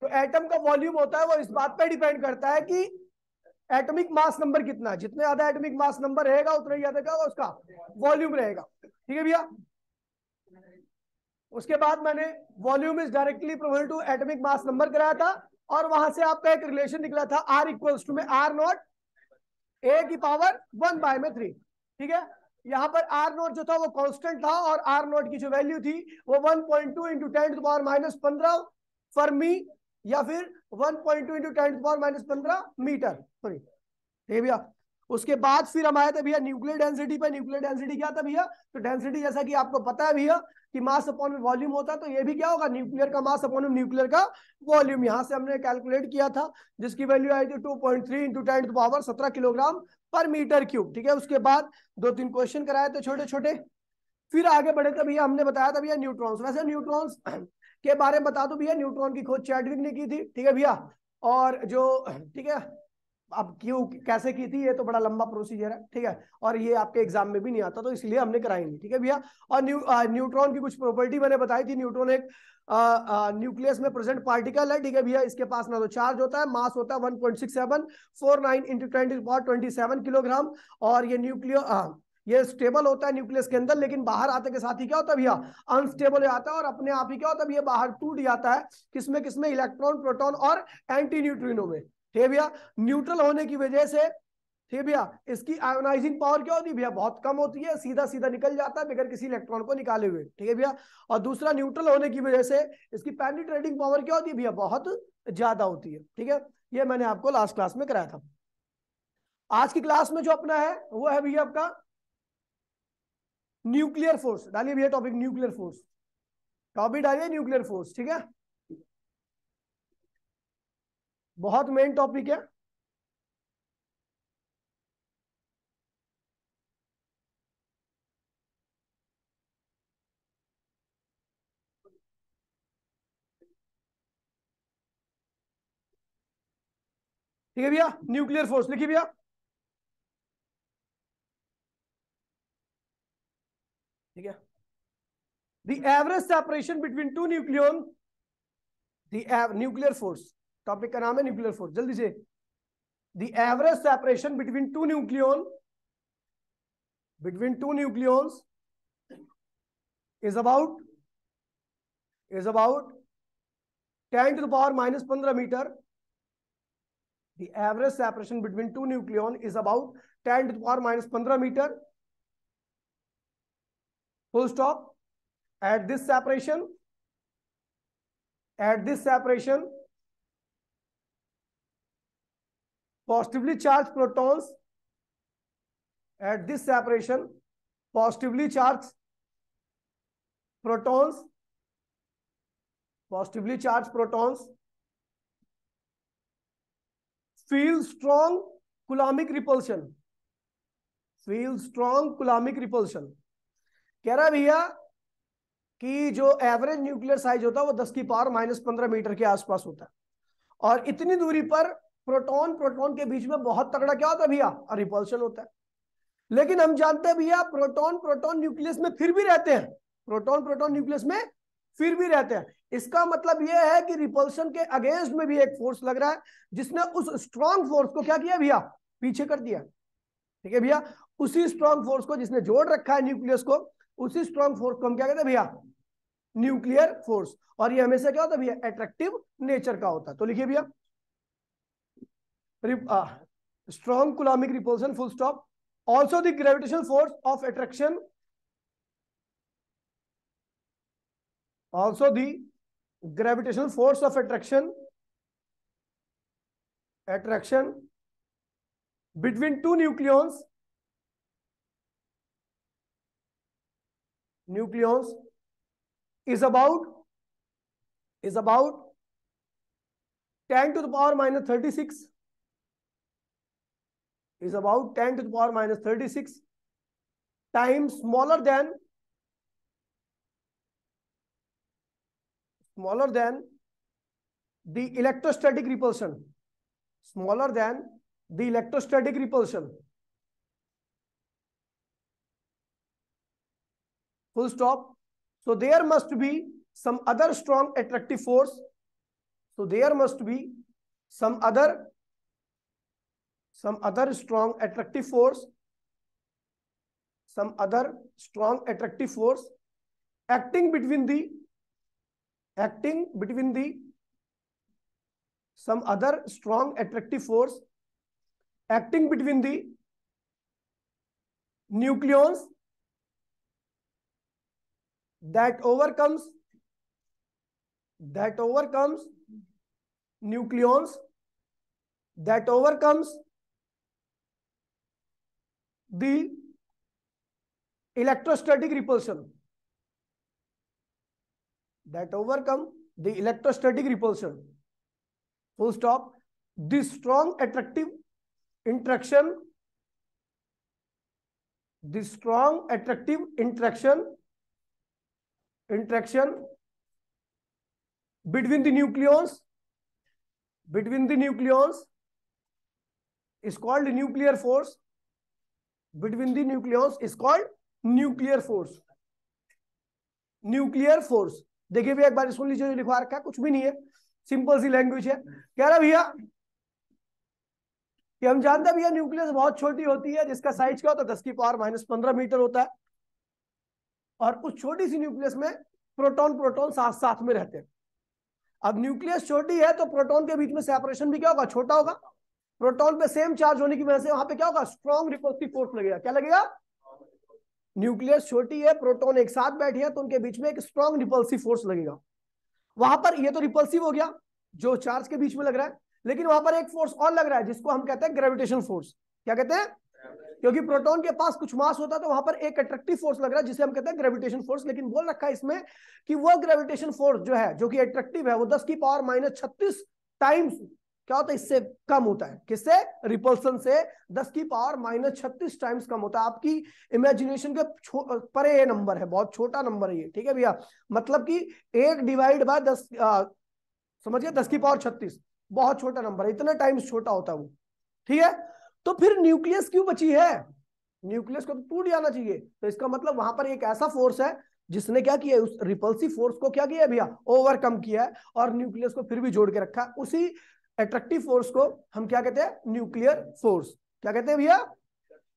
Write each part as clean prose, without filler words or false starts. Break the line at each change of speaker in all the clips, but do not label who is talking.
तो एटम का वॉल्यूम होता है वो इस बात पे डिपेंड करता है कि एटॉमिक मास नंबर कितना है। जितने ज्यादा एटॉमिक मास नंबर रहेगा उतना ही ज्यादा क्या होगा उसका वॉल्यूम रहेगा। ठीक है भैया। उसके बाद मैंने volume is directly proportional to atomic mass number कराया था, और वहां से आपका एक रिलेशन निकला था आर इक्वल्स टू में आर नॉट ए की पावर 1/3। ठीक है। यहां पर आर नॉट जो था वो कांस्टेंट था, और आर नॉट की जो वैल्यू थी वो 1.2 इंटू 10⁻⁻15 फर्मी, या फिर 1.2 इंटू 10⁻⁻15 मीटर। सॉरी, ठीक है भैया। उसके बाद फिर हम आए थे भैया न्यूक्लियर डेंसिटी पे। न्यूक्लियर डेंसिटी क्या था भैया? तो डेंसिटी जैसा कि आपको पता है भैया कि मास अपॉन वॉल्यूम होता है, तो ये भी क्या होगा न्यूक्लियर का मास अपॉन न्यूक्लियर का वॉल्यूम। यहां से हमने कैलकुलेट किया था जिसकी वैल्यू आई थी 2.3 इंटू 10⁻17 किलोग्राम पर मीटर क्यूब। ठीक है। उसके बाद 2-3 क्वेश्चन कराए थे छोटे छोटे। फिर आगे बढ़े थे भैया, हमने बताया था भैया न्यूट्रॉन्स। वैसे न्यूट्रॉन्स के बारे में बता दो भैया, न्यूट्रॉन की खोज चैडविक ने की थी। ठीक है भैया। और जो ठीक है, अब क्यों कैसे की थी ये तो बड़ा लंबा प्रोसीजर है। ठीक है। और ये आपके एग्जाम में भी नहीं आता, तो इसलिए हमने कराई नहीं। ठीक है भैया। और न्यूट्रॉन की कुछ प्रॉपर्टी मैंने बताई थी। न्यूट्रॉन एक न्यूक्लियस में प्रेजेंट पार्टिकल है। ठीक है भैया। इसके पास ना तो चार्ज होता है, मास होता है 1.6749 इंटू 10⁻27 किलोग्राम। और ये ये स्टेबल होता है न्यूक्लियस के अंदर, लेकिन बाहर आते के साथ ही क्या होता है भैया अनस्टेबल हो जाता है, और अपने आप ही क्या होता है भैया बाहर टूट जाता है। किसमें किसमें? इलेक्ट्रॉन, प्रोटॉन और एंटी न्यूट्रिनो में। ठीक है भैया। न्यूट्रल होने की वजह से ठीक है भैया इसकी आयोनाइजिंग पावर क्या होती है भैया बहुत कम होती है, सीधा सीधा निकल जाता है बगैर किसी इलेक्ट्रॉन को निकाले हुए। ठीक है भैया। और दूसरा, न्यूट्रल होने की वजह से इसकी पेनिट्रेटिंग पावर क्या होती है भैया बहुत ज्यादा होती है। ठीक है। ये मैंने आपको लास्ट क्लास में कराया था। आज की क्लास में जो अपना है वो है भैया आपका न्यूक्लियर फोर्स। डालिए भैया टॉपिक न्यूक्लियर फोर्स। टॉपिक डालिए न्यूक्लियर फोर्स। ठीक है। बहुत मेन टॉपिक है। ठीक है भैया। न्यूक्लियर फोर्स लिखिए भैया। ठीक है। The average separation between two nucleon, the nuclear force, topic का नाम है न्यूक्लियर फोर्स। जल्दी से, the average separation between two nucleons is about 10⁻⁻15 meter. The average separation between two nucleon is about 10⁻⁻15 meter. Full stop. At this separation, positively charged protons, at this separation, positively charged protons feel strong coulombic repulsion. कह रहा है भैया कि जो average nuclear size होता है वो 10⁻⁻15 metre के आसपास होता है, और इतनी दूरी पर प्रोटॉन के बीच में बहुत तगड़ा क्या होता है भैया रिपल्शन होता है। लेकिन हम जानते हैं भैया प्रोटॉन न्यूक्लियस में फिर भी रहते हैं। प्रोटॉन न्यूक्लियस में फिर भी रहते हैं। इसका मतलब यह है कि रिपल्शन के अगेंस्ट में भी एक फोर्स लग रहा है जिसने उस स्ट्रॉन्ग फोर्स को क्या किया भैया पीछे कर दिया। ठीक है भैया। उसी स्ट्रॉन्ग फोर्स को जिसने जोड़ रखा है न्यूक्लियस को, उसी स्ट्रॉन्ग फोर्स को हम क्या कहते हैं भैया न्यूक्लियर फोर्स। और ये हमेशा क्या होता है भैया अट्रैक्टिव नेचर का होता है। तो लिखिए भैया strong coulombic repulsion, full stop. Also the gravitational force of attraction, between two nucleons is about 10⁻⁻36 times smaller than the electrostatic repulsion. Full stop. So there must be some other strong attractive force So there must be some other strong attractive force, some other strong attractive force acting between the some other strong attractive force acting between the nucleons that overcomes nucleons that overcomes the electrostatic repulsion, full stop. This strong attractive interaction between the nucleons is called nuclear force. Between the nucleons is called nuclear force. देखिए भैया एक बार सुन लीजिए, जो लिखवा रखा है कुछ भी नहीं है, सिंपल सी लैंग्वेज है। कह रहा भैया कि हम जानते हैं भैया न्यूक्लियस बहुत छोटी होती है, जिसका साइज क्या होता है 10 की पावर -15 मीटर होता है, और उस छोटी सी न्यूक्लियस में प्रोटॉन साथ साथ में रहते हैं। अब न्यूक्लियस छोटी है तो प्रोटॉन के बीच में सेपरेशन भी क्या होगा, छोटा होगा। प्रोटॉन पे सेम चार्ज होने की वजह से वहां पे क्या होगा, स्ट्रॉन्ग रिपल्सिव फोर्स लगेगा। क्या लगेगा, न्यूक्लियस छोटी है, प्रोटॉन एक साथ बैठे हैं, तो उनके बीच में एक स्ट्रॉन्ग रिपल्सिव फोर्स लगेगा। वहां पर ये तो रिपल्सिव हो गया जो चार्ज के बीच में लग रहा है, लेकिन वहां पर एक फोर्स और लग रहा है जिसको हम कहते हैं ग्रेविटेशन फोर्स। क्या कहते हैं, क्योंकि प्रोटॉन के पास कुछ मास होता है तो वहां पर एक अट्रैक्टिव फोर्स लग रहा है जिसे हम कहते हैं ग्रेविटेशन फोर्स। लेकिन बोल रखा है इसमें कि वो ग्रेविटेशन फोर्स जो है, जो कि अट्रैक्टिव है, वो 10 की पावर -36 टाइम्स क्या होता है, इससे कम होता है। किससे, रिपल्सन से 10 की पावर -36 टाइम्स कम होता है। आपकी इमेजिनेशन के परे ये नंबर है, बहुत छोटा नंबर है ये, ठीक है भैया। मतलब कि 1 डिवाइड बाय 10 समझिए 10 की पावर 36 बहुत छोटा नंबर है, इतने टाइम्स छोटा होता है वो, ठीक है। तो फिर न्यूक्लियस क्यों बची है, न्यूक्लियस को तो टूट जाना चाहिए। तो इसका मतलब वहां पर एक ऐसा फोर्स है जिसने क्या किया, उस रिपल्सिव फोर्स को क्या किया भैया, ओवरकम किया है, और न्यूक्लियस को फिर भी जोड़ के रखा है। उसी अट्रैक्टिव फोर्स को हम क्या कहते हैं, न्यूक्लियर फोर्स। क्या कहते हैं भैया,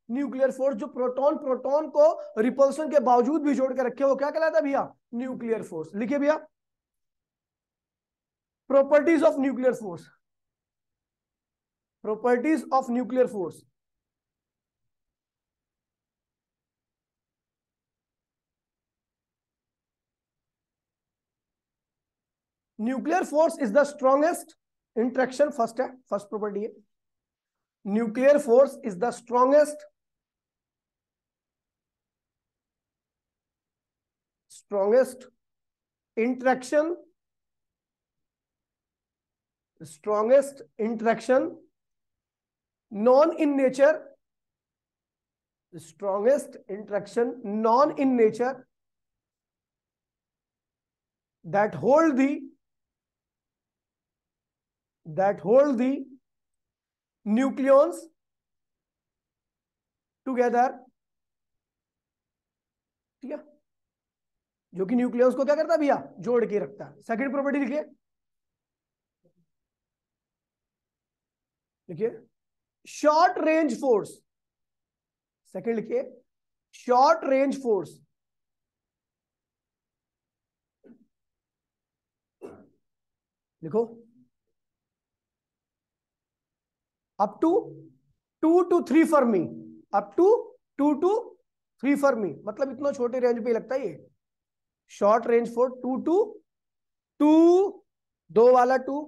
न्यूक्लियर फोर्स। जो प्रोटॉन को रिपल्सन के बावजूद भी जोड़ के रखे, वो क्या कहलाता है भैया, न्यूक्लियर फोर्स। लिखिए भैया, properties of nuclear force, properties of nuclear force। nuclear force is the strongest interaction, first है, first property है, nuclear force is the strongest interaction known in nature, strongest interaction known in nature that hold the nucleons together, ठीक है, जो कि nucleus को क्या करता है भैया, जोड़ के रखता है। सेकंड प्रॉपर्टी लिखिए शॉर्ट रेंज फोर्स। सेकंड लिखिए शॉर्ट रेंज फोर्स। लिखो up to 2 to 3 fermi, up to 2 to 3 fermi, मतलब इतना छोटे रेंज पे लगता है ये शॉर्ट रेंज फोर्स। 2 to 2, 2 वाला 2,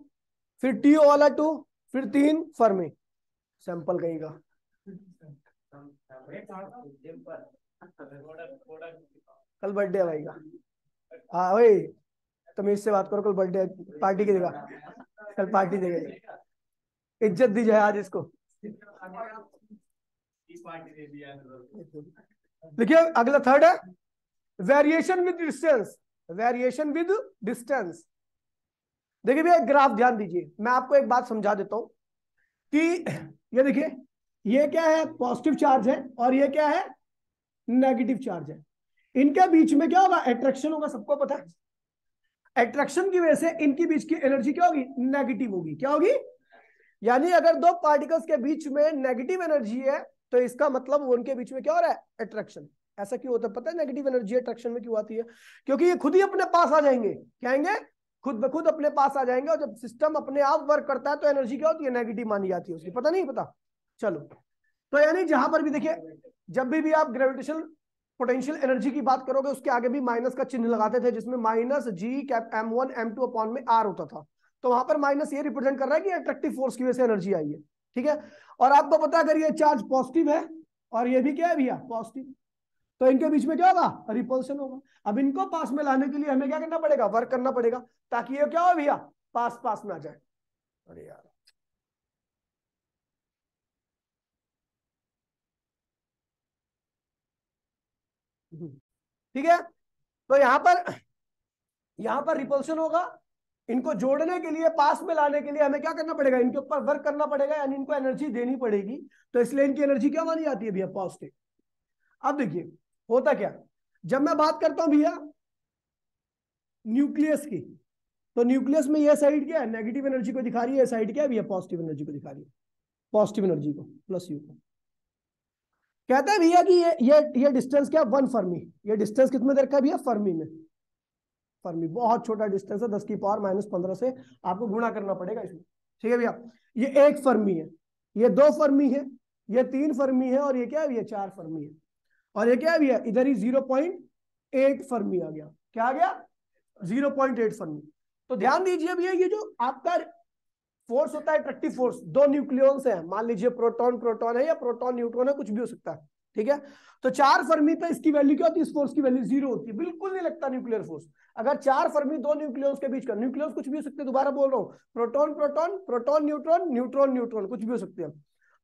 फिर टीओ वाला 2, फिर 3 फर्मी। सैंपल कहीं का कल बर्थडे है भाई का, हाँ भाई तमीज से बात करो, कल बर्थडे पार्टी की देगा, कल पार्टी देगा, इज्जत दी जाए आज इसको। देखिए अगला थर्ड है variation with distance. Variation with distance, देखिए भैया ग्राफ ध्यान दीजिए, मैं आपको एक बात समझा देता हूं कि ये देखिए ये क्या है, पॉजिटिव चार्ज है, और ये क्या है, नेगेटिव चार्ज है। इनके बीच में क्या होगा, अट्रैक्शन होगा, सबको पता है। अट्रैक्शन की वजह से इनके बीच की एनर्जी क्या होगी, नेगेटिव होगी। क्या होगी, यानी अगर दो पार्टिकल्स के बीच में नेगेटिव एनर्जी है तो इसका मतलब उनके बीच में क्या हो रहा है, अट्रैक्शन। ऐसा क्यों होता है पता है, नेगेटिव एनर्जी अट्रैक्शन में क्यों आती है, क्योंकि ये खुद ही अपने पास आ जाएंगे। क्या आएंगे, खुद ब खुद अपने पास आ जाएंगे। और जब सिस्टम अपने आप वर्क करता है तो एनर्जी क्या होती है, नेगेटिव मानी जाती है उसकी। पता नहीं पता, चलो। तो यानी जहां पर भी देखिए, जब भी आप ग्रेविटेशनल पोटेंशियल एनर्जी की बात करोगे उसके आगे भी माइनस का चिन्ह लगाते थे, जिसमें माइनस जी कैप M1 M2 अपॉन में आर होता था। तो वहां पर माइनस ये रिप्रेजेंट कर रहा है कि अट्रैक्टिव फोर्स की वजह से एनर्जी आई है। ठीक है, और आपको पता है अगर ये चार्ज पॉजिटिव है और ये भी क्या है भैया, पॉजिटिव, तो इनके बीच में क्या होगा, रिपल्शन होगा। अब इनको पास में लाने के लिए हमें क्या करना पड़ेगा, वर्क करना पड़ेगा, ताकि ये क्या हो भैया, पास पास में आ जाए। अरे यार, ठीक है। तो यहां पर रिपल्शन होगा। इनको जोड़ने के लिए, पास में लाने के लिए हमें क्या करना पड़ेगा, इनके ऊपर वर्क करना पड़ेगा, यानी इनको एनर्जी देनी पड़ेगी। तो इसलिए इनकी एनर्जी क्या मानी जाती है भैया, पॉजिटिव। अब देखिए होता क्या, जब मैं बात करता हूं भैया न्यूक्लियस की, तो न्यूक्लियस में ये साइड क्या है, नेगेटिव एनर्जी को दिखा रही है, ये साइड क्या है भैया, पॉजिटिव एनर्जी को दिखा रही है, पॉजिटिव एनर्जी को, प्लस यू को। कहता है भैया कि ये डिस्टेंस क्या, 1 फर्मी। ये डिस्टेंस कितने दे रखा है भैया, फर्मी में। फर्मी बहुत छोटा डिस्टेंस है, 10 की पावर -15 से आपको गुणा करना पड़ेगा इसमें। ठीक है भैया, ये 1 फर्मी है, ये 2 फर्मी है, ये 3 फर्मी है, और ये क्या है, ये 4 फर्मी है। और ये क्या है भैया, इधर ही 0.8 फर्मी आ गया। क्या आ गया, 0.8 फर्मी। तो ध्यान दीजिए भैया, ये जो आपका फोर्स होता है, अट्रैक्टिव फोर्स, दो न्यूक्लियॉन्स है, मान लीजिए प्रोटॉन प्रोटॉन है या प्रोटॉन न्यूट्रॉन है, कुछ भी हो सकता है। ठीक है, तो 4 फर्मी पे इसकी वैल्यू क्या होती है, इस फोर्स की वैल्यू 0 होती है, बिल्कुल नहीं लगता न्यूक्लियर फोर्स। अगर 4 फर्मी दो न्यूक्लियॉन्स के बीच का, न्यूक्लियॉन्स कुछ भी हो सकते हैं, दोबारा बोल रहा हूँ, proton proton, proton neutron, neutron neutron, कुछ भी हो सकते हैं।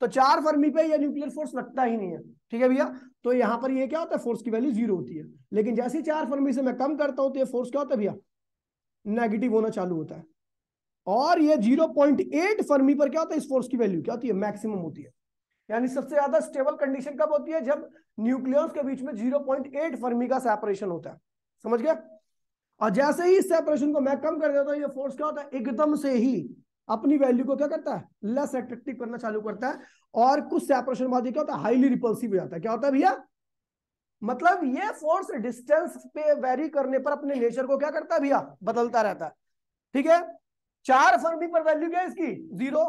तो 4 फर्मी पे यह न्यूक्लियर फोर्स लगता ही नहीं है। ठीक है भैया, तो यहाँ पर ये क्या होता है, फोर्स की वैल्यू 0 होती है। लेकिन जैसे ही 4 फर्मी से मैं कम करता हूँ तो ये फोर्स क्या होता है भैया, नेगेटिव होना चालू होता है। और ये 0.8 फर्मी पर क्या होता है, इस फोर्स की वैल्यू क्या होती है, मैक्सिमम होती है। यानी सबसे ज्यादा स्टेबल कंडीशन कब होती है, जब न्यूक्लियस के बीच में 0.8 फर्मी का सेपरेशन होता है। समझ गया। और जैसे ही इस सेपरेशन को मैं कम कर देता हूं, ये फोर्स क्या होता है, एकदम से ही अपनी वैल्यू को क्या करता है, लेस अट्रैक्टिव करना चालू करता है। और कुछ सेपरेशन बाद क्या होता है, हाईली रिपल्सिव हो जाता है। क्या होता है भैया, मतलब ये फोर्स डिस्टेंस पे वेरी करने पर अपने नेचर को क्या करता है भैया, बदलता रहता है। ठीक है, 4 फर्मी पर वैल्यू क्या है इसकी, 0।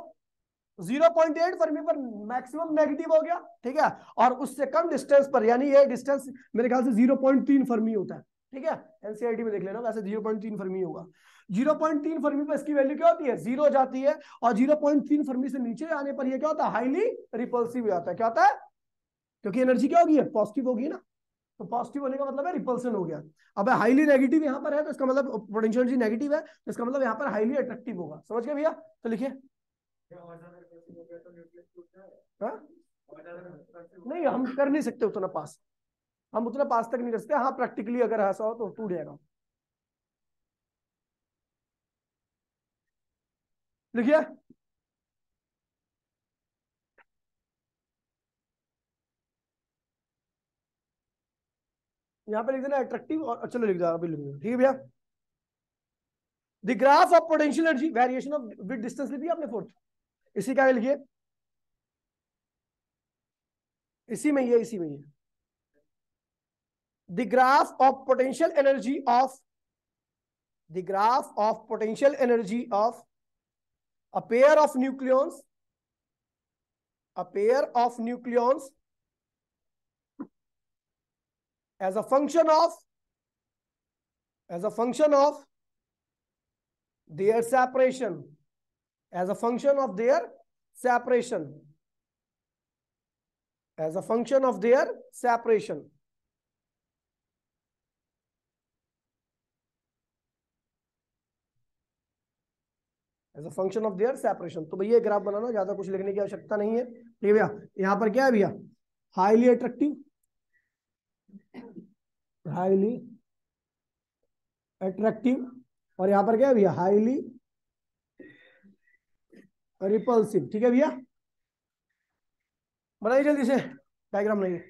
0.8 फर्मी पर मैक्सिमम नेगेटिव हो गया। ठीक है, और उससे कम डिस्टेंस पर, यानी ये डिस्टेंस मेरे ख्याल से 0.3 फर्मी होता है। ठीक है, एनसीईआरटी में देख लेना, वैसे 0.3 फर्मी होगा। 0.3 फर्मी पर इसकी वैल्यू क्या होती है, 0 जाती है। और 0.3 फर्मी से नीचे आने पर यह क्या होता है, हाईली रिपल्सिव हो जाता है। क्या होता है, क्योंकि एनर्जी क्या होगी, पॉजिटिव होगी ना, तो पॉजिटिव होने का मतलब है रिपल्सन हो गया। अब हाईली नेगेटिव यहां पर है, तो इसका मतलब पोटेंशियल एनर्जी नेगेटिव है, तो इसका मतलब यहां पर हाईली अट्रैक्टिव होगा। समझ गए भैया, तो लिखिए। हाँ? नहीं, हम कर नहीं सकते उतना पास, हम उतना पास तक नहीं कर सकते। हाँ, प्रैक्टिकली अगर ऐसा हो तो टूट जाएगा। लिखिए, यहाँ पे लिख देना अट्रैक्टिव, और चलो लिख दो अभी, लिख दो। ठीक है भैया, the graph of potential energy variation of with distance लिख दिया आपने फोर्थ, इसी का लिखिए, इसी में ही है, इसी में ही है। The graph of potential energy of, the graph of potential energy of a pair of nucleons, a pair of nucleons as a function of, as a function of their separation, as a function of their separation, as a function of their separation, as a function of their separation। तो भैया graph बनाना, ज्यादा कुछ लिखने की आवश्यकता नहीं है। ठीक है भैया, यहां पर क्या है भैया, हाईली अट्रैक्टिव, हाईली अट्रैक्टिव, और यहां पर क्या है भैया, हाईली रिपल्सिव। ठीक है भैया, बनाइए जल्दी से डायग्राम बनाइए।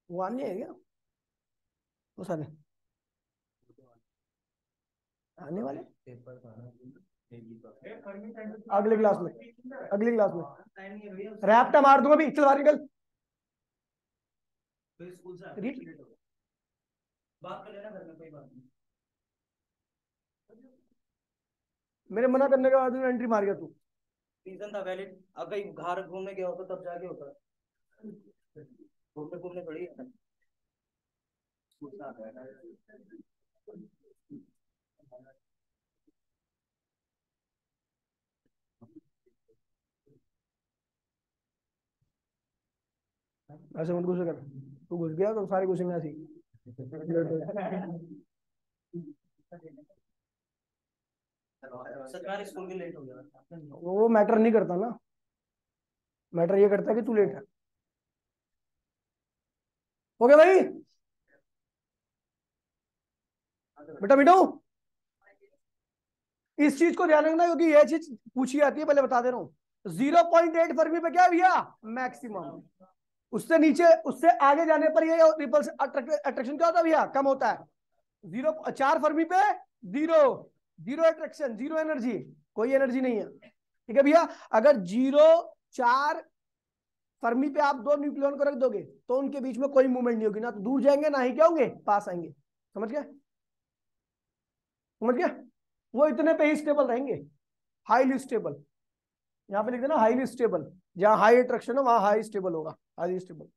वो आने है क्या वो सारे आने वाले अगले क्लास में, अगली क्लास में रैप्टा मार दूंगा भी। चल बाहर निकल। बात कर लेना घर में, कोई बात नहीं। मेरे मना करने के बाद एंट्री मार गया तू। रीजन था वैलिड। अब कहीं घर घूमने गया होता तब जाके होता। घूमने घूमने थोड़ी ऐसे मत घुस कर। तू घुस गया तो सारे घुसेंगे ऐसे ही। सरकारी स्कूल के लेट हो गया वो मैटर नहीं करता ना, मैटर ये करता है कि तू लेट है। हो गया भाई बेटा बेटो। इस चीज को ध्यान रखना क्योंकि यह चीज पूछी जाती है, पहले बता दे रहा हूं। 0.8 फर्मी पे क्या है भैया मैक्सिमम। उससे नीचे उससे आगे जाने पर ये रिपल्स अट्रैक्शन क्या होता है भैया कम होता है। 4 फर्मी पे zero, zero attraction, zero energy, कोई एनर्जी नहीं है। ठीक है भैया। अगर 0.4 फर्मी पे आप दो न्यूक्लियन को रख दोगे तो उनके बीच में कोई मूवमेंट नहीं होगी, ना तो दूर जाएंगे ना ही क्या होंगे पास आएंगे। समझ गया, समझ गया। वो इतने पे ही स्टेबल रहेंगे, हाईली स्टेबल। यहाँ पे लिख देना हाईली स्टेबल, जहां हाई अट्रैक्शन हो वहां हाई स्टेबल होगा, हाईली स्टेबल।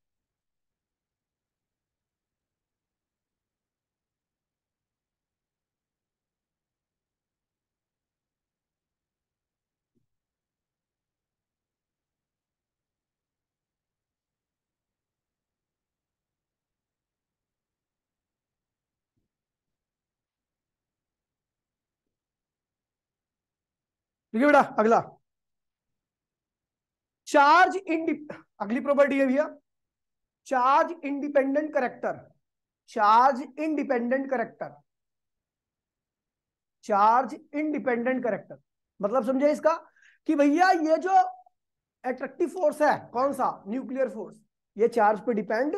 ठीक है बेटा। अगला चार्ज अगली प्रॉपर्टी है भैया charge independent character. Charge independent character, charge independent character मतलब समझे इसका कि भैया ये जो एट्रैक्टिव फोर्स है कौन सा न्यूक्लियर फोर्स, ये चार्ज पे डिपेंड।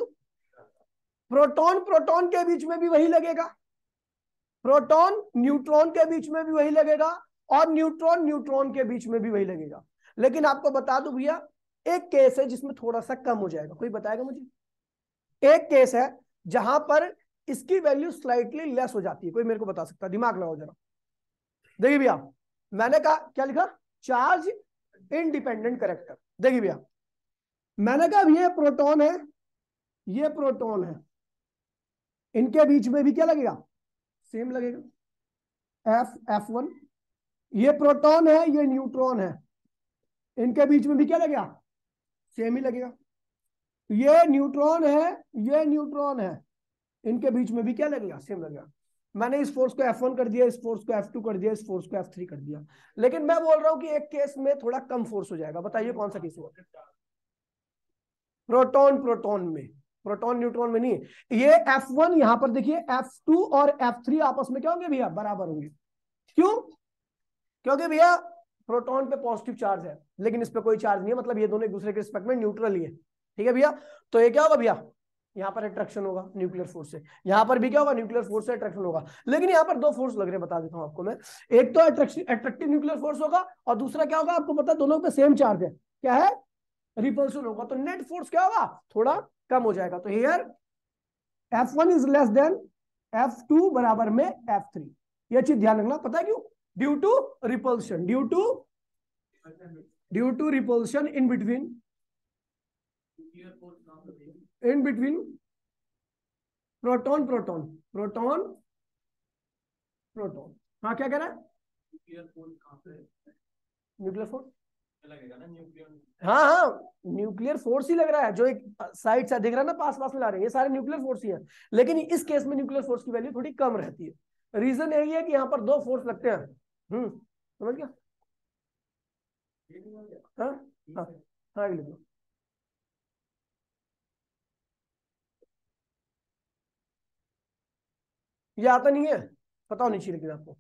प्रोटॉन प्रोटॉन के बीच में भी वही लगेगा, प्रोटॉन न्यूट्रॉन के बीच में भी वही लगेगा, और न्यूट्रॉन न्यूट्रॉन के बीच में भी वही लगेगा। लेकिन आपको बता दूं भैया एक केस है जिसमें थोड़ा सा कम हो जाएगा, कोई बताएगा मुझे। एक केस है जहां पर इसकी वैल्यू स्लाइटली लेस हो जाती है, कोई मेरे को बता सकता है, दिमाग लगाओ जरा। देखिए भैया मैंने कहा क्या लिखा चार्ज इंडिपेंडेंट करेक्टर। देखिए भैया मैंने कहा ये प्रोटॉन है, ये प्रोटॉन है, इनके बीच में भी क्या लगेगा सेम लगेगा F1। ये प्रोटॉन है ये न्यूट्रॉन है, इनके बीच में भी क्या लगेगा सेम ही लगेगा। ये न्यूट्रॉन है ये न्यूट्रॉन है, इनके बीच में भी क्या लगेगा सेम लगेगा। मैंने इस फोर्स को F1 कर दिया, इस फोर्स को F2 कर दिया, इस फोर्स को F3 कर दिया। लेकिन मैं बोल रहा हूं कि एक केस में थोड़ा कम फोर्स हो जाएगा, बताइए कौन सा केस होगा। प्रोटॉन प्रोटॉन में, प्रोटॉन न्यूट्रॉन में नहीं। ये F1 यहां पर देखिए F2 और F3 आपस में क्या होंगे भैया बराबर होंगे। क्यों, क्योंकि भैया प्रोटॉन पे पॉजिटिव चार्ज है लेकिन इस पे कोई चार्ज नहीं है, मतलब ये दोनों एक दूसरे के रिस्पेक्ट में न्यूट्रल ही है। ठीक है भैया। तो ये क्या होगा भैया यहाँ पर अट्रैक्शन होगा न्यूक्लियर फोर्स से, यहाँ पर भी क्या होगा न्यूक्लियर फोर्स से अट्रैक्शन होगा। लेकिन यहाँ पर दो फोर्स लग रहे हैं, बता देता हूँ आपको मैं। एक तो अट्रैक्टिव न्यूक्लियर फोर्स होगा और दूसरा क्या होगा आपको पता है दोनों पे सेम चार्ज है, क्या है रिपल्सन होगा, तो नेट फोर्स क्या होगा थोड़ा कम हो जाएगा। तो here F1 is less than F2 बराबर में F3। यह चीज ध्यान रखना, पता है क्यों, due to repulsion, due to repulsion in between proton proton proton proton. हाँ क्या कह रहा है न्यूक्लियर फोर्स लगेगा ना न्यूक्लियर। हाँ हाँ न्यूक्लियर फोर्स ही लग रहा है, जो एक साइड से दिख रहा है ना पास पास में ला रहे हैं, ये सारे न्यूक्लियर फोर्स ही है। लेकिन इस केस में न्यूक्लियर फोर्स की वैल्यू थोड़ी कम रहती है। रीजन यही है कि यहाँ पर दो फोर्स लगते हैं। समझ गया। हाँ हाँ हाँ लिख लो। ये आता नहीं है, पता होनी चाहिए लेकिन आपको।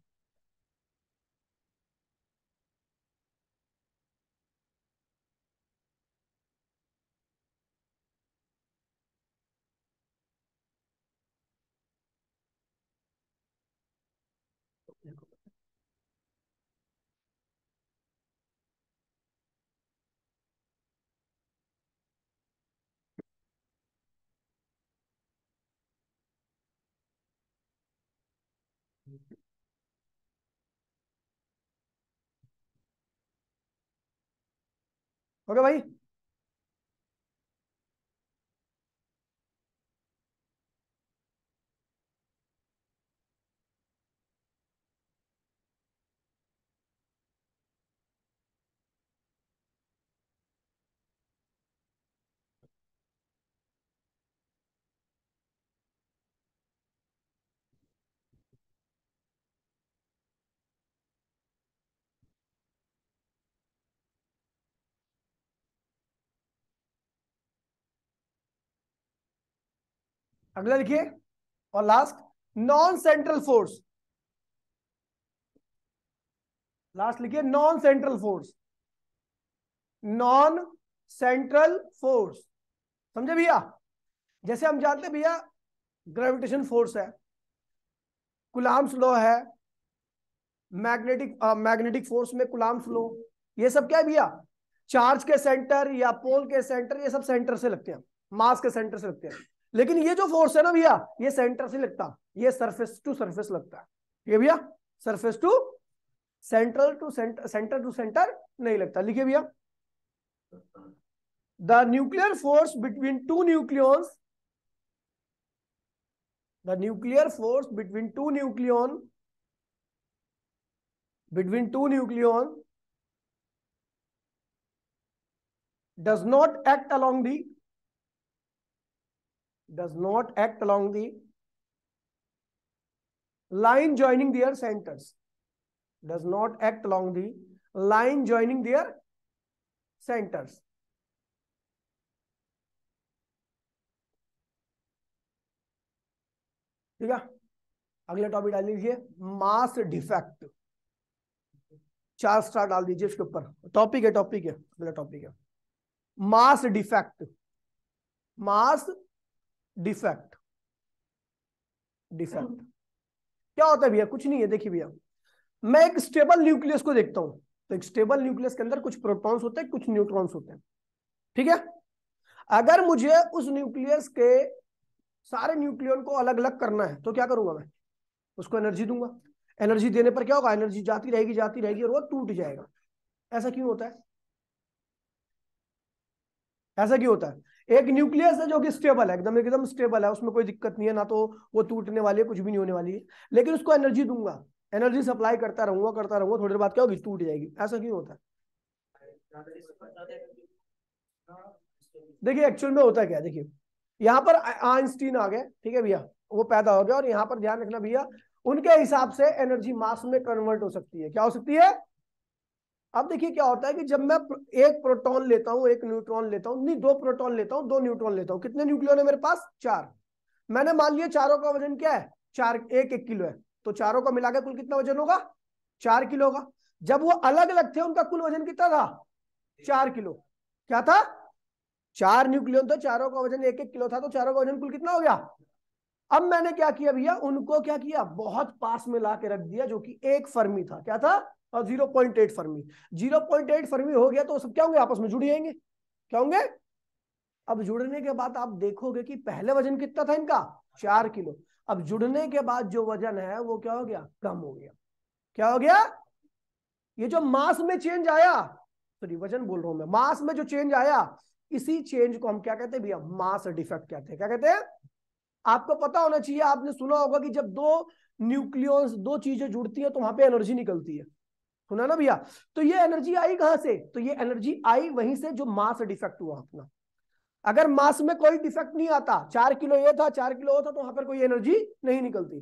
ओके भाई। अगला लिखिए और last, non central force. Last लिखिए non central force. Non central force, समझे भैया? जैसे हम जानते हैं भैया, ग्रेविटेशन फोर्स है, कुलाम्स लॉ है, मैग्नेटिक फोर्स में कुलाम्स लॉ, ये सब क्या है भैया? चार्ज के सेंटर या पोल के सेंटर, ये सब सेंटर से लगते हैं, मास के सेंटर से लगते हैं। लेकिन ये जो फोर्स है ना भैया, ये सेंटर से लगता, ये सरफेस टू सरफेस लगता है। ये भैया surface to central to centre, centre to centre नहीं लगता। लिखिए भैया, the nuclear force between two nucleons, the nuclear force between two nucleon, between two nucleon does not act along the, does not act along the line joining their centers, does not act along the line joining their centers। ठीक है, अगले topic डाल लीजिए, mass defect. 4 star डाल दीजिए इसके ऊपर, topic है, टॉपिक है, अगला टॉपिक है मास डिफेक्ट। मास डिफेक्ट, डिफेक्ट क्या होता है भैया? कुछ नहीं है, देखिए भैया, मैं एक स्टेबल न्यूक्लियस को देखता हूं, तो एक स्टेबल न्यूक्लियस के अंदर कुछ प्रोटॉन्स होते हैं, कुछ न्यूट्रॉन्स होते हैं। ठीक है, अगर मुझे उस न्यूक्लियस के सारे न्यूक्लियन को अलग अलग करना है, तो क्या करूंगा मैं? उसको एनर्जी दूंगा। एनर्जी देने पर क्या होगा? एनर्जी जाती रहेगी और वो टूट जाएगा। ऐसा क्यों होता है? ऐसा क्यों होता है? एक न्यूक्लियस है जो कि स्टेबल है, एकदम एकदम स्टेबल है, उसमें कोई दिक्कत नहीं है, ना तो वो टूटने वाली है, कुछ भी नहीं होने वाली है, लेकिन उसको एनर्जी दूंगा, एनर्जी सप्लाई करता रहूंगा, थोड़ी देर बाद क्या होगी? टूट जाएगी। ऐसा क्यों होता है? देखिए एक्चुअल में होता क्या है, देखिए यहाँ पर आइंस्टीन आ गए, ठीक है भैया, वो पैदा हो गया, और यहाँ पर ध्यान रखना भैया, उनके हिसाब से एनर्जी मास में कन्वर्ट हो सकती है। क्या हो सकती है? अब देखिए क्या होता है कि जब मैं एक प्रोटॉन लेता हूं, एक न्यूट्रॉन लेता हूं, नहीं, 2 प्रोटॉन लेता हूं, 2 न्यूट्रॉन लेता हूं, कितने न्यूक्लियन है मेरे पास? 4। मैंने मान लिया चारों का वजन क्या है? 4, 1 1 किलो है, तो चारों का मिलाकर कुल कितना वजन होगा? 4 किलो होगा। जब वो अलग अलग थे, उनका कुल वजन कितना था? 4 किलो। क्या था? 4 न्यूक्लियन, तो चारों का वजन 1 1 किलो था, तो चारों का वजन कुल कितना हो गया? अब मैंने क्या किया भैया, उनको क्या किया? बहुत पास में ला के रख दिया, जो कि 1 फर्मी था। क्या था? और 0.8 फर्मी। 0.8 फर्मी हो गया तो सब क्या होंगे? आपस में जुड़ जाएंगे। क्या होंगे? अब जुड़ने के बाद आप देखोगे कि पहले वजन कितना था इनका? 4 किलो। अब जुड़ने के बाद जो वजन है वो क्या हो गया? कम हो गया। क्या हो गया? ये जो मास में चेंज आया, सॉरी वजन बोल रहा हूं मैं, मास में जो चेंज आया, इसी चेंज को हम क्या कहते हैं भैया? मास डिफेक्ट कहते हैं। क्या कहते हैं? आपको पता होना चाहिए, आपने सुना होगा कि जब दो न्यूक्लियॉन्स, दो चीजें जुड़ती हैं तो वहां पे एनर्जी निकलती है, सुना ना भैया? तो ये एनर्जी आई कहां से? तो ये एनर्जी आई वहीं से जो मास डिफेक्ट हुआ अपना। अगर मास में कोई डिफेक्ट नहीं आता, 4 किलो ये था, 4 किलो होता, तो वहां पर कोई एनर्जी नहीं निकलती।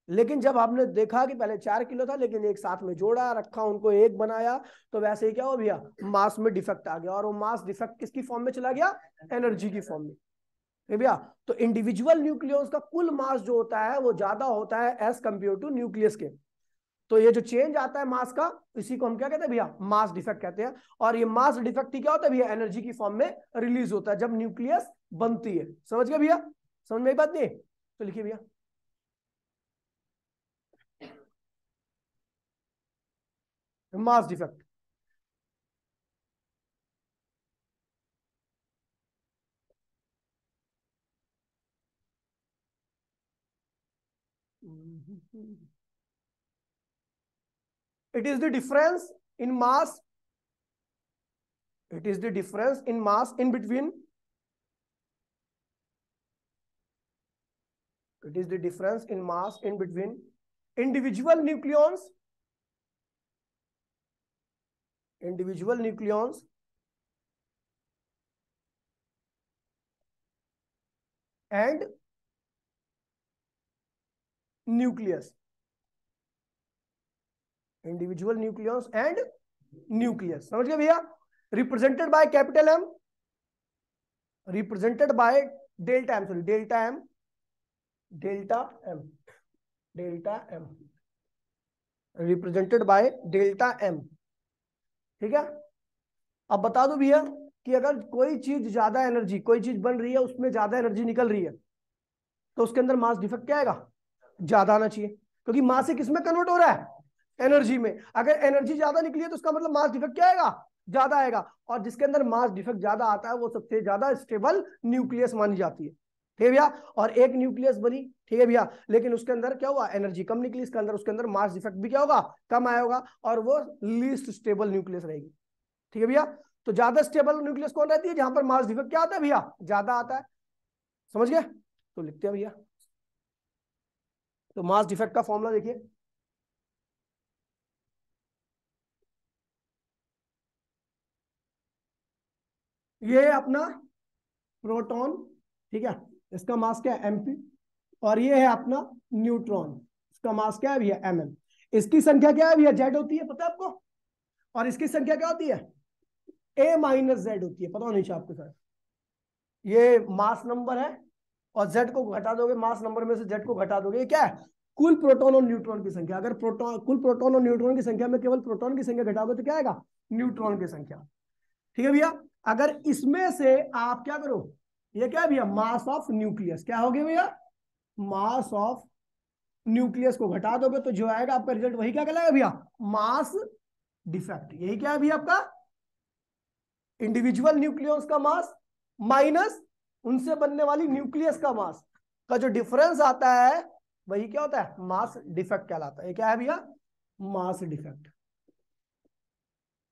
लेकिन जब आपने देखा कि पहले 4 किलो था, लेकिन एक साथ में जोड़ा, रखा, उनको एक बनाया, तो वैसे ही क्या हो भैया? मास में डिफेक्ट आ गया, और वो मास डिफेक्ट किसकी फॉर्म में चला गया? एनर्जी की फॉर्म में। भैया तो इंडिविजुअल न्यूक्लियस का कुल मास जो होता है वो ज्यादा होता है एज कंपेयर टू न्यूक्लियस के। तो ये जो चेंज आता है मास का, इसी को हम क्या कहते हैं भैया? मास डिफेक्ट कहते हैं। और ये मास डिफेक्ट ही क्या होता है भैया? एनर्जी की फॉर्म में रिलीज होता है जब न्यूक्लियस बनती है। समझ गए भैया? समझ में आई बात नहीं? तो लिखिए भैया, mass defect. It is the difference in mass. It is the difference in mass in between. It is the difference in mass in between individual nucleons. Individual nucleons and nucleus. Individual nucleons and nucleus. समझ गए भैया? Represented by capital M. Represented by delta M. Sorry, delta M. Delta M. Delta M. Represented by delta M. ठीक है? अब बता दो भैया कि अगर कोई चीज ज्यादा एनर्जी, कोई चीज बन रही है उसमें ज्यादा एनर्जी निकल रही है तो उसके अंदर मास डिफेक्ट क्या आएगा? ज्यादा आना चाहिए, क्योंकि मास से किसमें कन्वर्ट हो रहा है? एनर्जी में। अगर एनर्जी ज्यादा निकली है तो उसका मतलब मास डिफेक्ट क्या आएगा? ज्यादा आएगा। और जिसके अंदर मास डिफेक्ट ज्यादा आता है वो सबसे ज्यादा स्टेबल न्यूक्लियस मानी जाती है। ठीक है भैया? और एक न्यूक्लियस बनी, ठीक है भैया, लेकिन उसके अंदर क्या हुआ? एनर्जी कम निकली, इसके अंदर उसके अंदर मास डिफेक्ट भी क्या होगा? कम आया होगा, और वो लीस्ट स्टेबल न्यूक्लियस रहेगी। ठीक है भैया? तो ज्यादा स्टेबल न्यूक्लियस कौन रहती है? जहां पर मास डिफेक्ट क्या आता है भैया? ज्यादा आता है। समझ गए? तो लिखते हैं भैया। तो मास डिफेक्ट का फॉर्मूला देखिए, ये है अपना प्रोटॉन, ठीक है, इसका मास क्या है? mp। और ये है अपना न्यूट्रॉन, इसका मास क्या है भैया? mm। इसकी संख्या क्या है भैया? z होती है, पता है आपको? और इसकी संख्या क्या होती है? a माइनस जेड होती है। पता होनी चाहिए आपके साथ। ये मास नंबर है, और z को घटा दोगे, मास नंबर में से z को घटा दोगे, ये क्या है? कुल प्रोटॉन और न्यूट्रॉन की संख्या। अगर प्रोटॉन, कुल प्रोटॉन और न्यूट्रॉन की संख्या में केवल प्रोटॉन की संख्या घटाओगे तो क्या आएगा? न्यूट्रॉन की संख्या। ठीक है भैया? अगर इसमें से आप क्या करो, ये क्या है भैया? Mass of nucleus. क्या हो गया भैया? मास ऑफ न्यूक्लियस को घटा दोगे तो जो आएगा आपका रिजल्ट वही क्या कहलाएगा भैया? Mass defect. यही क्या है भैया? आपका इंडिविजुअल न्यूक्लियस का मास माइनस उनसे बनने वाली न्यूक्लियस का मास का जो डिफरेंस आता है वही क्या होता है? मास डिफेक्ट कहलाता है। ये क्या है भैया? Mass defect.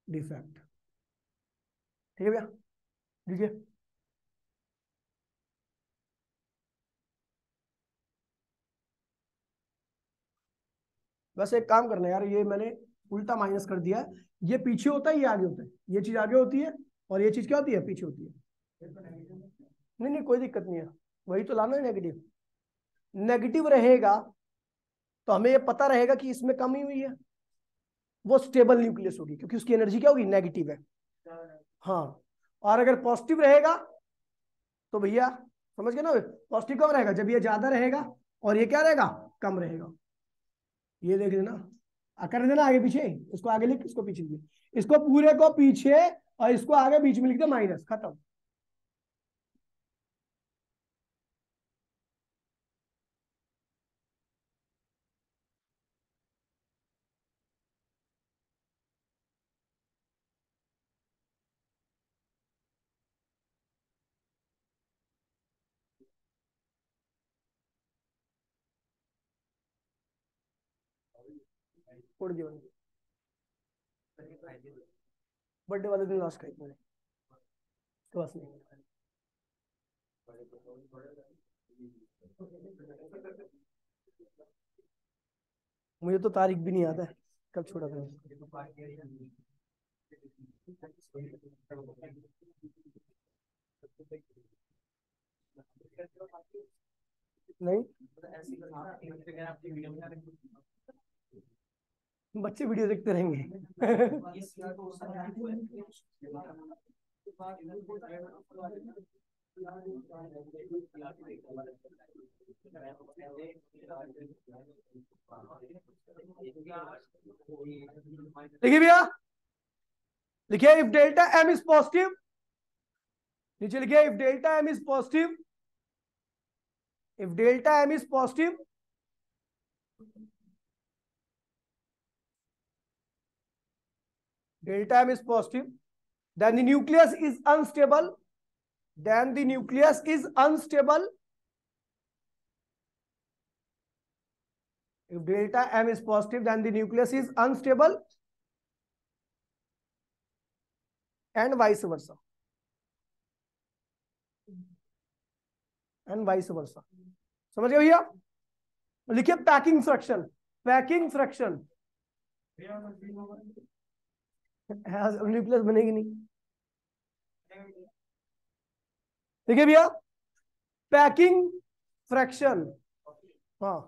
डिफेक्ट। ठीक है भैया? देखिए, बस एक काम करना है यार, ये मैंने उल्टा माइनस कर दिया है। ये पीछे होता है, ये आगे होता है। ये चीज आगे होती है और ये चीज क्या होती है? पीछे होती है। नहीं नहीं, कोई दिक्कत नहीं है, वही तो लाना है नेगेटिव। नेगेटिव रहेगा तो हमें ये पता रहेगा कि इसमें कमी हुई है, वो स्टेबल न्यूक्लियस होगी क्योंकि उसकी एनर्जी क्या होगी? नेगेटिव है। हाँ, और अगर पॉजिटिव रहेगा तो भैया समझ गए ना? पॉजिटिव कब रहेगा? जब ये ज्यादा रहेगा और ये क्या रहेगा? कम रहेगा। ये देख लेना, कर देना आगे पीछे, इसको आगे लिख, इसको पीछे लिख, इसको पूरे को पीछे और इसको आगे बीच में लिख दे माइनस, खत्म। छोड़ दिया बर्थडे वाले दिन लास्ट खाई मैंने, उसके बाद नहीं। मुझे तो तारीख भी नहीं याद है कब छोड़ा था। नहीं, बच्चे वीडियो देखते रहेंगे। देखिए भैया, लिखिए if delta m is positive, नीचे लिखिए if delta m is positive, if delta m is positive, delta m is positive, then the nucleus is unstable, then the nucleus is unstable, If delta M is positive, then the nucleus is unstable and vice versa. And vice versa. समझ गए भैया? लिखिए packing fraction. Packing fraction nucleus बनेगी नहीं. देखिए भैया, packing fraction. हाँ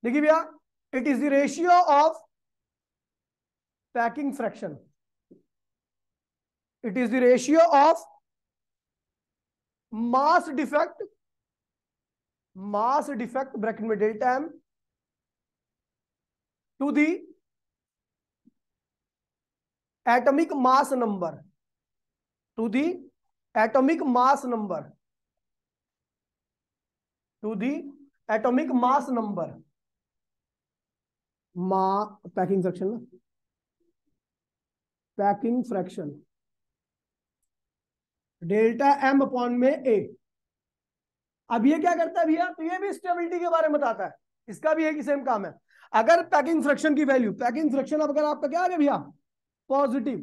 देखिए भैया, it is the ratio of packing fraction. It is the ratio of mass defect. Mass defect bracket में delta M to the atomic mass number. To the atomic mass number. To the atomic mass number. Packing fraction ना, packing fraction delta M upon में A. अब ये क्या करता है भैया? तो ये भी स्टेबिलिटी के बारे में बताता है. इसका भी एक ही सेम काम है. अगर पैकिंग फ्रैक्शन की वैल्यू, पैकिंग फ्रैक्शन अब अगर आपका क्या आ गया भैया? पॉजिटिव,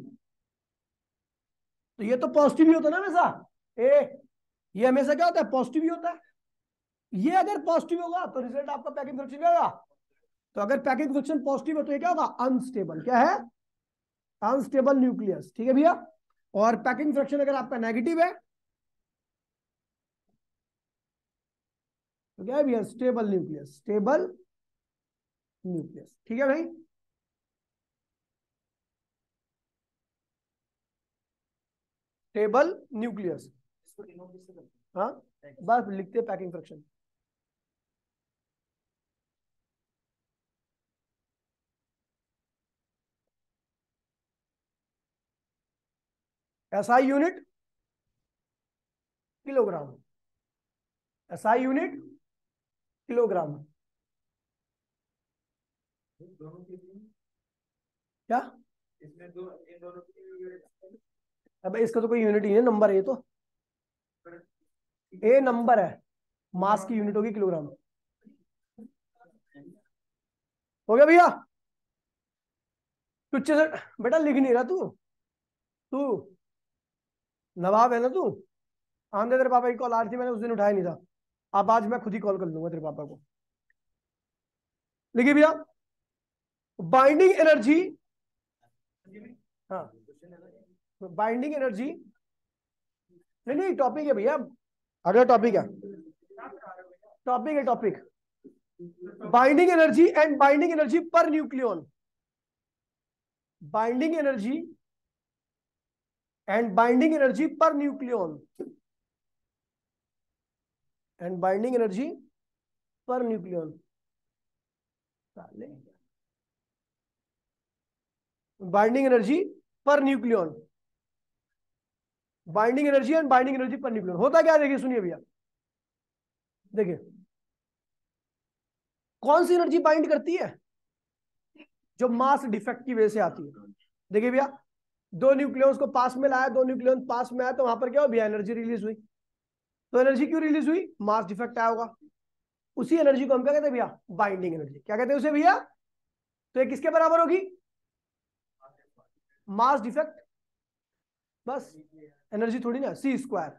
तो ये तो पॉजिटिव ही होता है ना हमेशा. ये हमेशा क्या होता है? पॉजिटिव ही होता है. ये अगर पॉजिटिव होगा तो रिजल्ट आपका पैकिंग फ्रैक्शन क्या होगा? तो अगर पैकिंग फ्रैक्शन पॉजिटिव है तो ये क्या होगा? अनस्टेबल. क्या है? Unstable nucleus. ठीक है भैया. और पैकिंग फ्रैक्शन अगर आपका नेगेटिव है तो क्या है भैया? Stable nucleus. Stable nucleus. ठीक है भाई. Stable nucleus. हाँ बस लिखते packing fraction. SI unit kilogram. SI unit kilogram. क्या इसमें इन दोनों की? अब इसका तो कोई यूनिट ही है, नंबर है. तो ए नंबर है, मास की यूनिट होगी किलोग्राम. हो गया भैया? कुछ बेटा लिख नहीं रहा तू. तू नवाब है ना तू. आंदे तेरे पापा की कॉल आ रही थी, मैंने उस दिन उठाया नहीं था. अब आज मैं खुद ही कॉल कर लूंगा तेरे पापा को. लिखिए भैया, बाइंडिंग एनर्जी. हाँ बाइंडिंग एनर्जी. नहीं टॉपिक है भैया, अगला टॉपिक है. टॉपिक है topic. Binding energy and binding energy per nucleon. Binding energy and binding energy per nucleon. And binding energy per nucleon. Binding energy per nucleon. Binding energy and binding energy per nucleon होता क्या? देखिए सुनिए भैया, देखिए कौन सी energy bind करती है? जो मास डिफेक्ट की वजह से आती है. देखिए भैया, दो न्यूक्लियस को पास में लाया, दो न्यूक्लियस पास में आया, तो वहां पर क्या हो भैया? एनर्जी रिलीज हुई. तो एनर्जी क्यों रिलीज हुई? मास डिफेक्ट आया होगा. उसी एनर्जी को हम क्या कहते हैं भैया? Binding energy. क्या कहते हैं उसे भैया? तो ये किसके बराबर होगी? Mass defect. बस एनर्जी थोड़ी ना, सी स्क्वायर.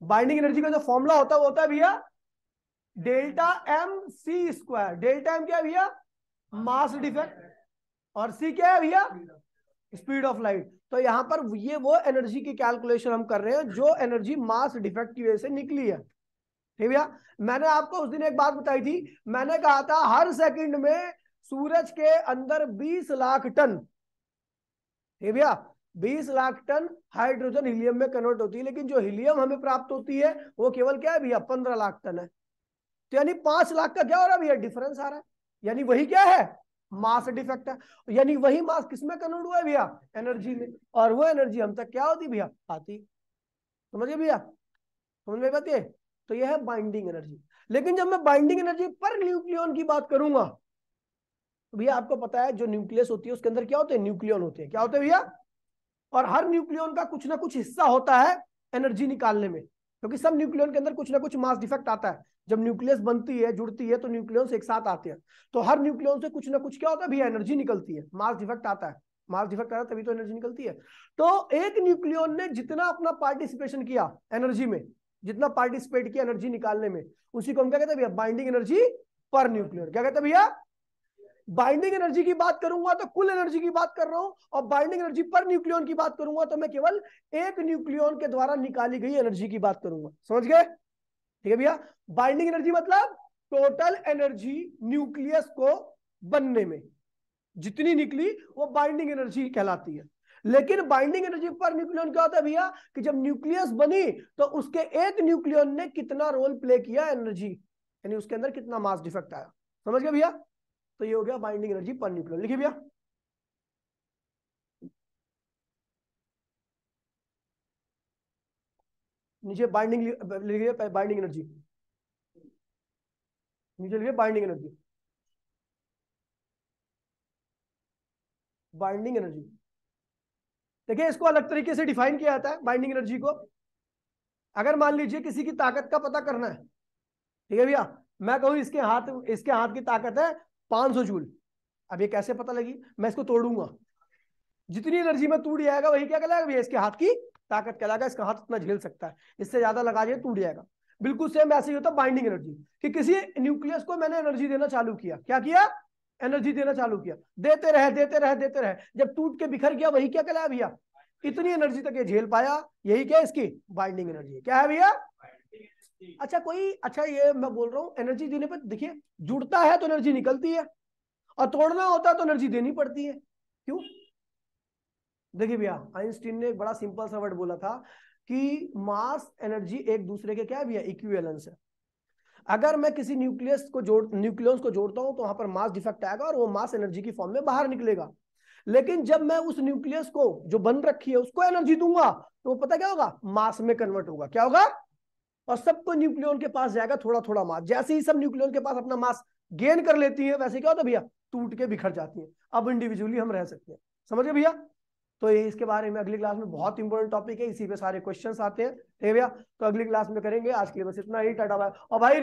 बाइंडिंग एनर्जी का जो फॉर्मूला होता है वो होता है भैया delta M C square. Delta M क्या है भैया? Mass defect. और सी क्या है भैया? Speed of light. तो यहां पर ये वो एनर्जी की कैलकुलेशन हम कर रहे हैं जो एनर्जी मास डिफेक्ट की वजह से निकली है. ठीक भैया. मैंने आपको उस दिन एक बात बताई थी. मैंने कहा था हर सेकंड में सूरज के अंदर 20 लाख टन, ठीक भैया, 20 लाख टन हाइड्रोजन हीलियम में कन्वर्ट होती है. लेकिन जो हीलियम हमें प्राप्त होती है वो केवल क्या है भैया? 15 लाख टन है. तो यानी 5 लाख का क्या हो रहा है भैया? डिफरेंस आ रहा है. यानी वही क्या है? मास डिफेक्ट है. यानी वही मास किसमें कन्वर्ट हुआ है भैया? एनर्जी में. और वो एनर्जी हम तक क्या होती भैया? आती. समझिए भैया, समझ में बात ये? तो यह है बाइंडिंग एनर्जी. लेकिन जब मैं बाइंडिंग एनर्जी पर न्यूक्लियन की बात करूंगा तो भैया आपको पता है जो न्यूक्लियस होती है उसके अंदर क्या होते हैं? न्यूक्लियन होते हैं. क्या होते हैं भैया? और हर न्यूक्लियन का कुछ ना कुछ हिस्सा होता है एनर्जी निकालने में, क्योंकि सब न्यूक्लियन के अंदर कुछ ना कुछ मास डिफेक्ट आता है. जब न्यूक्लियस बनती है, जुड़ती है, तो न्यूक्लियस एक साथ आते हैं, तो हर न्यूक्लियस से कुछ ना कुछ क्या होता है भैया, एनर्जी निकलती है, मास डिफेक्ट आता है, मास डिफेक्ट आता है तभी तो एनर्जी निकलती है। तो एक न्यूक्लियन ने जितना अपना पार्टिसिपेशन किया एनर्जी में, जितना पार्टिसिपेट किया एनर्जी निकालने में, उसी को हम क्या कहते हैं भैया, बाइंडिंग एनर्जी पर न्यूक्लियर। क्या कहते हैं भैया, बाइंडिंग एनर्जी की बात करूंगा तो कुल एनर्जी की बात कर रहा हूं, और बाइंडिंग एनर्जी पर न्यूक्लियन की बात करूंगा तो मैं केवल एक न्यूक्लियन के द्वारा निकाली गई एनर्जी की बात करूंगा। समझ गए? ठीक है भैया। बाइंडिंग एनर्जी मतलब टोटल एनर्जी न्यूक्लियस को बनने में जितनी निकली वो बाइंडिंग एनर्जी कहलाती है। लेकिन बाइंडिंग एनर्जी पर न्यूक्लियन क्या होता है भैया, कि जब न्यूक्लियस बनी तो उसके एक न्यूक्लियन ने कितना रोल प्ले किया एनर्जी, यानी उसके अंदर कितना मास डिफेक्ट आया। समझ गए भैया? तो ये हो गया बाइंडिंग एनर्जी पर न्यूक्लियन। लिखिए भैया, नीचे बाइंडिंग लिखिए, बाइंडिंग एनर्जी नीचे लिखिए, बाइंडिंग एनर्जी, बाइंडिंग एनर्जी। देखिए इसको अलग तरीके से डिफाइन किया जाता है बाइंडिंग एनर्जी को। अगर मान लीजिए किसी की ताकत का पता करना है, ठीक है भैया, मैं कहूँ इसके हाथ की ताकत है 500 जूल। अब ये कैसे पता लगी, मैं इसको तोड़ूंगा, जितनी एनर्जी में टूट जाएगा वही क्या कहलाएगा भैया, इसके हाथ की ताकत कहलाएगा, इसका हाथ इतना झेल सकता है, इससे ज्यादा लगा दिए टूट जाएगा। बिल्कुल सेम ऐसे ही होता है बाइंडिंग एनर्जी, कि किसी न्यूक्लियस को मैंने एनर्जी देना चालू किया, क्या किया, एनर्जी देना चालू किया, देते रहे देते रहे देते रहे, जब टूट के बिखर गया वही क्या कहलाया भैया, इतनी एनर्जी तक ये झेल पाया, यही क्या है इसकी बाइंडिंग एनर्जी। क्या है भैया? अच्छा ये मैं बोल रहा हूँ एनर्जी देने पर देखिए, जुड़ता है तो एनर्जी निकलती है, और तोड़ना होता है तो एनर्जी देनी पड़ती है। क्यों? देखिए भैया, आइंस्टीन ने एक बड़ा सिंपल सा वर्ड बोला था कि मास एनर्जी एक दूसरे के क्या है भैया, इक्विवेलेंस है। अगर मैं किसी न्यूक्लियस को जोड़ता हूं तो वहां पर मास डिफेक्ट आएगा और वो मास एनर्जी की फॉर्म में बाहर निकलेगा। लेकिन जब मैं उस न्यूक्लियस को जो बन रखी है उसको एनर्जी दूंगा तो वो पता क्या होगा, मास में कन्वर्ट होगा। क्या होगा? और सबको न्यूक्लियन के पास जाएगा थोड़ा थोड़ा मास। जैसे ही सब न्यूक्लियन के पास अपना मास गेन कर लेती है, वैसे क्या होता है भैया, टूट के बिखर जाती है। अब इंडिविजुअली हम रह सकते हैं। समझ गए भैया? तो ये इसके बारे में अगली क्लास में बहुत इंपॉर्टेंट टॉपिक है, इसी पे सारे क्वेश्चंस आते हैं। ठीक है भैया? तो अगली क्लास में करेंगे। आज के लिए बस इतना ही, टाटा बाय। और भाई